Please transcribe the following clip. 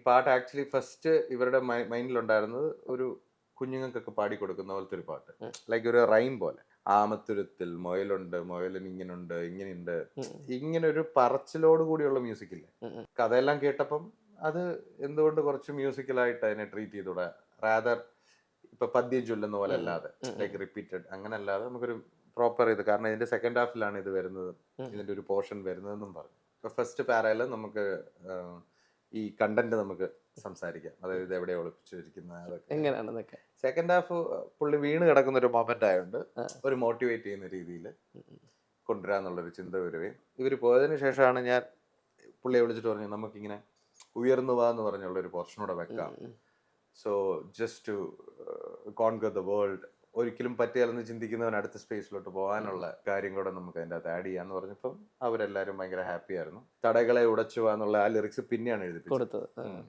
പാട്ട് actually first ഇവരുടെ മൈൻഡിലുണ്ടായിരുന്നത് ഒരു കുഞ്ഞുങ്ങൾക്കൊക്കെ പാടിക്കൊടുക്കുന്ന പോലത്തെ ഒരു പാട്ട്, ലൈക്ക് ഒരു റൈം പോലെ. ആമത്തുരത്തിൽ മുയലുണ്ട്, മുയലിന് ഇങ്ങനുണ്ട്, ഇങ്ങനെയുണ്ട്, ഇങ്ങനെ ഒരു പറച്ചിലോട് കൂടിയുള്ള മ്യൂസിക് ഇല്ലേ. കഥയെല്ലാം കേട്ടപ്പം അത് എന്തുകൊണ്ട് കുറച്ച് മ്യൂസിക്കലായിട്ട് അതിനെ ട്രീറ്റ് ചെയ്തൂടെ, റാദർ ഇപ്പൊ പദ്യം ചൊല്ലുന്ന പോലെ അല്ലാതെ, ലൈക്ക് റിപ്പീറ്റഡ് അങ്ങനെ അല്ലാതെ നമുക്കൊരു പ്രോപ്പർ ഇത്, കാരണം ഇതിന്റെ സെക്കൻഡ് ഹാഫിലാണ് ഇത് വരുന്നത്, ഇതിന്റെ ഒരു പോർഷൻ വരുന്നതെന്നും പറഞ്ഞു. ഇപ്പൊ ഫസ്റ്റ് പാരയില് നമുക്ക് ഈ കണ്ടന്റ് നമുക്ക് സംസാരിക്കാം, അതായത് ഇത് എവിടെ ഒളിപ്പിച്ചു വെച്ചിരിക്കുന്നത് അതൊക്കെ എങ്ങനെയാണെന്നൊക്കെ. സെക്കൻഡ് ഹാഫ് പുള്ളി വീണ് കിടക്കുന്ന ഒരു മൊമെന്റ് ആയതുകൊണ്ട് ഒരു മോട്ടിവേറ്റ് ചെയ്യുന്ന രീതിയിൽ കൊണ്ടുവരാന്നുള്ളൊരു ചിന്ത വരുകയും, ഇവർ പോയതിനു ശേഷമാണ് ഞാൻ പുള്ളിയെ വിളിച്ചിട്ട് പറഞ്ഞു നമുക്കിങ്ങനെ ഉയർന്നു വാ എന്ന് പറഞ്ഞുള്ള ഒരു പോർഷനോടെ വെക്കാം. So just to conquer the world, ഒരിക്കലും പറ്റിയാലെന്ന് ചിന്തിക്കുന്നവൻ അടുത്ത സ്പേസിലോട്ട് പോകാനുള്ള കാര്യം കൂടെ നമുക്ക് അതിൻ്റെ അകത്ത് ആഡ് ചെയ്യാന്ന് പറഞ്ഞപ്പം അവരെല്ലാവരും ഭയങ്കര ഹാപ്പി ആയിരുന്നു. തടകളെ ഉടച്ചു എന്നുള്ള ആ ലിറിക്സ് പിന്നെയാണ് എഴുതിപ്പിച്ചത്.